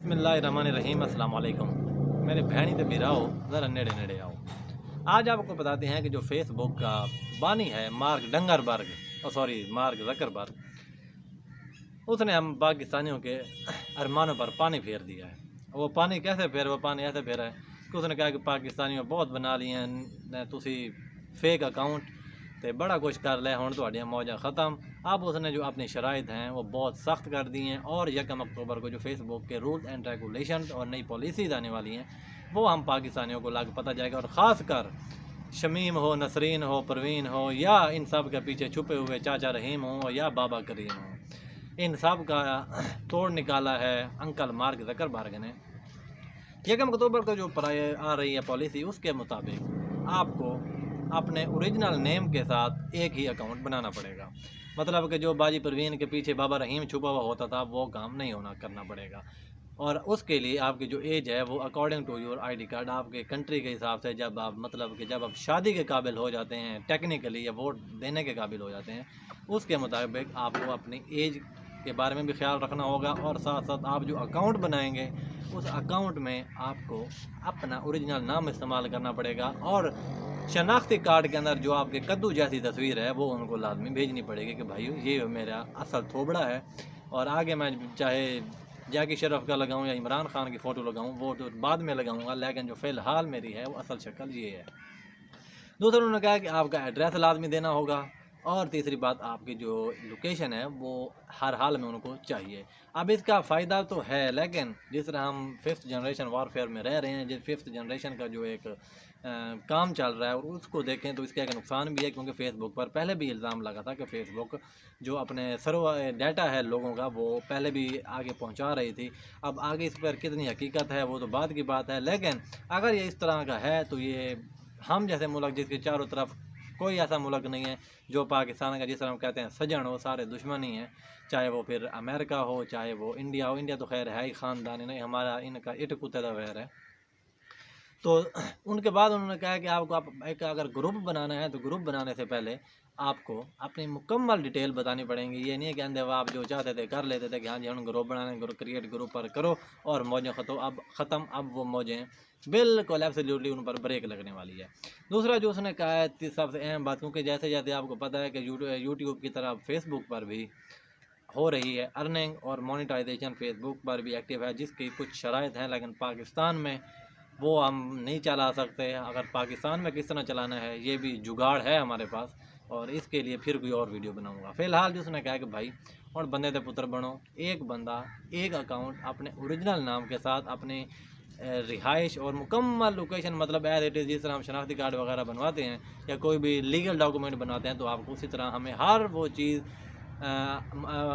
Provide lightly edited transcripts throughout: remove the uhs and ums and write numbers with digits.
बिस्मिल्लाहिर्रहमानिर्रहीम अस्सलाम वालेकुम। मेरे बहनी तो भी रहो ज़रा नेड़े नेड़े आओ। आज आपको बताते हैं कि जो फेसबुक का बानी है मार्क ज़करबर्ग, उसने हम पाकिस्तानियों के अरमानों पर पानी फेर दिया है। वो पानी ऐसे फेरा है कि उसने कहा कि पाकिस्तानियों बहुत बना लिए हैं तुसी फेक अकाउंट तो बड़ा कुछ कर लिया, हुण तुहाड़ियां मौजां ख़त्म। अब उसने जो अपनी शराइत हैं वो बहुत सख्त कर दी हैं और 1 अक्टूबर को जो फेसबुक के रूल्स एंड रेगुलेशन और नई पॉलिसीज़ आने वाली हैं वो हम पाकिस्तानियों को लाग पता जाएगा। और ख़ास कर शमीम हो, नसरीन हो, परवीन हो या इन सब के पीछे छुपे हुए चाचा रहीम हो या बाबा करीम हो, इन सब का तोड़ निकाला है अंकल मार्क ज़करबर्ग ने। 1 अक्टूबर को जो आ रही है पॉलिसी, उसके मुताबिक आपको अपने ओरिजिनल नेम के साथ एक ही अकाउंट बनाना पड़ेगा। मतलब कि जो बाजी परवीन के पीछे बाबा रहीम छुपा हुआ होता था वो काम नहीं करना पड़ेगा। और उसके लिए आपकी जो एज है वो according to your ID card आपके कंट्री के हिसाब से जब आप शादी के काबिल हो जाते हैं, टेक्निकली या वोट देने के काबिल हो जाते हैं, उसके मुताबिक आपको अपनी एज के बारे में भी ख्याल रखना होगा। और साथ साथ आप जो अकाउंट बनाएंगे उस अकाउंट में आपको अपना ओरिजिनल नाम इस्तेमाल करना पड़ेगा और शनाख्ती कार्ड के अंदर जो आपके कद्दू जैसी तस्वीर है वो उनको लाजमी भेजनी पड़ेगी कि भाई ये मेरा असल थोबड़ा है। और आगे मैं चाहे जैकी शरफ का लगाऊं या इमरान खान की फ़ोटो लगाऊं वो तो बाद में लगाऊंगा, लेकिन जो फ़िलहाल मेरी है वो असल शक्ल ये है। दूसरा उन्होंने कहा कि आपका एड्रेस लाजमी देना होगा और तीसरी बात आपकी जो लोकेशन है वो हर हाल में उनको चाहिए। अब इसका फ़ायदा तो है, लेकिन जिस तरह हम 5th जनरेशन वारफेयर में रह रहे हैं, जिस 5th जनरेशन का जो एक काम चल रहा है और उसको देखें तो इसका एक नुकसान भी है, क्योंकि फ़ेसबुक पर पहले भी इल्ज़ाम लगा था कि फ़ेसबुक जो अपने सर्वर डाटा है लोगों का वो पहले भी आगे पहुंचा रही थी। अब आगे इस पर कितनी हकीकत है वो तो बाद की बात है, लेकिन अगर ये इस तरह का है तो ये हम जैसे मुल्क जिसके चारों तरफ कोई ऐसा मुल्क नहीं है जो पाकिस्तान का जिस तरह हम कहते हैं सजन हो, सारे दुश्मन ही हैं, चाहे वो फिर अमेरिका हो चाहे वो इंडिया हो। इंडिया तो खैर है ही ख़ानदानी नहीं, हमारा इनका इट कुत्ते का वैर है। तो उनके बाद उन्होंने कहा कि आपको आप एक अगर ग्रुप बनाना है तो ग्रुप बनाने से पहले आपको अपनी मुकम्मल डिटेल बतानी पड़ेंगी। ये नहीं कि अंधे आप जो चाहते थे कर लेते थे कि हाँ जी हम ग्रुप बनाने क्रिएट ग्रुप पर करो और मौजें ख़त्म। अब वो मौजें बिल्कुल एब्सोल्युटली उन पर ब्रेक लगने वाली है। दूसरा जो उसने कहा है सबसे अहम बात, क्योंकि जैसे जैसे आपको पता है कि यूट्यूब की तरह फेसबुक पर भी हो रही है अर्निंग और मोनेटाइजेशन, फेसबुक पर भी एक्टिव है जिसकी कुछ शराइत हैं, लेकिन पाकिस्तान में वो हम नहीं चला सकते। अगर पाकिस्तान में किस तरह चलाना है ये भी जुगाड़ है हमारे पास, और इसके लिए फिर कोई और वीडियो बनाऊंगा। फ़िलहाल जो उसने कहा कि भाई और बंदे ते पुत्र बनो, एक बंदा एक अकाउंट अपने ओरिजिनल नाम के साथ अपने रिहाइश और मुकम्मल लोकेशन, मतलब एज इट इज़ जिस तरह हम शनाख्ती कार्ड वगैरह बनवाते हैं या कोई भी लीगल डॉक्यूमेंट बनाते हैं तो आपको उसी तरह हमें हर वो चीज़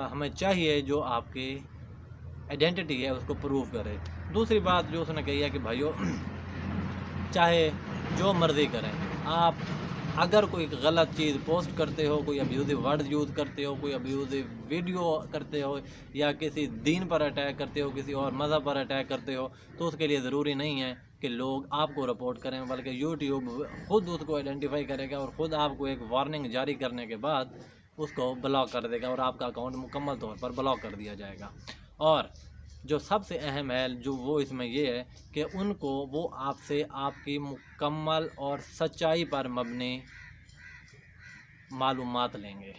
हमें चाहिए जो आपकी आइडेंटिटी है उसको प्रूव करे। दूसरी बात जो उसने कही है कि भाइयों चाहे जो मर्ज़ी करें, आप अगर कोई गलत चीज़ पोस्ट करते हो, कोई अब्यूज़िव वर्ड यूज़ करते हो, कोई अब्यूज़िव वीडियो करते हो या किसी दीन पर अटैक करते हो, किसी और मज़हब पर अटैक करते हो, तो उसके लिए ज़रूरी नहीं है कि लोग आपको रिपोर्ट करें, बल्कि यूट्यूब ख़ुद उसको आइडेंटिफाई करेगा और ख़ुद आपको एक वार्निंग जारी करने के बाद उसको ब्लॉक कर देगा और आपका अकाउंट मुकम्मल तौर पर ब्लॉक कर दिया जाएगा। और जो सबसे अहम है जो वो इसमें ये है कि उनको वो आपसे आपकी मुकम्मल और सच्चाई पर मबनी मालूमात लेंगे।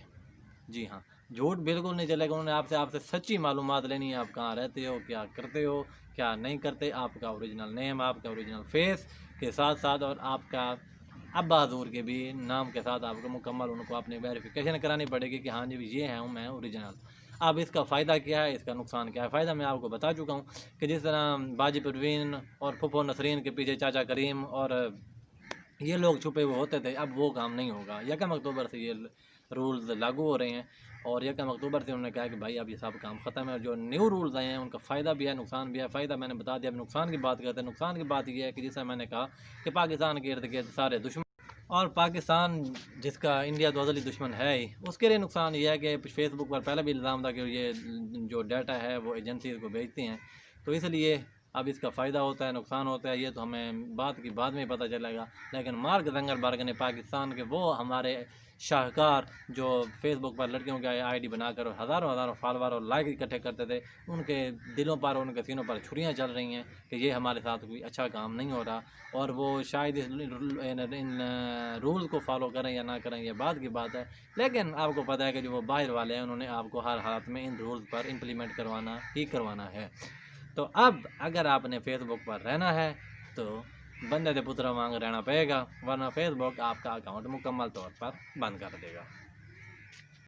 जी हाँ, झूठ बिल्कुल नहीं चलेगा। उन्होंने आपसे सच्ची मालूमात लेनी है, आप कहाँ रहते हो, क्या करते हो, क्या नहीं करते, आपका ओरिजिनल नेम, आपका ओरिजिनल फेस के साथ साथ और आपका अब्बा हज़ूर के भी नाम के साथ आपको मुकम्मल उनको अपनी वेरिफिकेशन करानी पड़ेगी कि हाँ जी ये है मैं ओरिजिनल। अब इसका फ़ायदा क्या है, इसका नुकसान क्या है? फ़ायदा मैं आपको बता चुका हूँ कि जिस तरह बाजी परवीन और फुफो नसरीन के पीछे चाचा करीम और ये लोग छुपे हुए होते थे, अब वो काम नहीं होगा। 1 अक्टूबर से ये रूल्स लागू हो रहे हैं और 1 अक्टूबर से उन्होंने कहा कि भाई अब ये सब काम ख़त्म है। जो न्यू रूल्स आए हैं उनका फ़ायदा भी है, नुकसान भी है। फ़ायदा मैंने बता दिया, अब नुकसान की बात करते हैं। नुकसान की बात ये है कि जैसा मैंने कहा कि पाकिस्तान के इर्द गिर्द सारे दुश्मन और पाकिस्तान जिसका इंडिया तो अज़ली दुश्मन है ही, उसके लिए नुकसान ये है कि फेसबुक पर पहले भी इल्ज़ाम था कि ये जो डाटा है वो एजेंसीज़ को भेजती हैं, तो इसलिए अब इसका फ़ायदा होता है, नुकसान होता है, ये तो हमें बाद में ही पता चलेगा। लेकिन मार्क ज़करबर्ग ने पाकिस्तान के वो हमारे शाहकार जो फेसबुक पर लड़कियों की आईडी बनाकर हज़ारों हज़ारों फॉलोअर और लाइक इकट्ठे करते थे, उनके दिलों पर, उनके सीनों पर छुरियाँ चल रही हैं कि ये हमारे साथ कोई अच्छा काम नहीं हो रहा, और वो शायद इन रूल को फॉलो करें या ना करें, ये बात की बात है। लेकिन आपको पता है कि जो वो बाहर वाले हैं, उन्होंने आपको हर हालत में इन रूल्स पर इम्प्लीमेंट करवाना ही करवाना है। तो अब अगर आपने फेसबुक पर रहना है तो बंदे दे पुत्रा वांग रहना पड़ेगा, वरना फेसबुक आपका अकाउंट मुकम्मल तौर पर बंद कर देगा।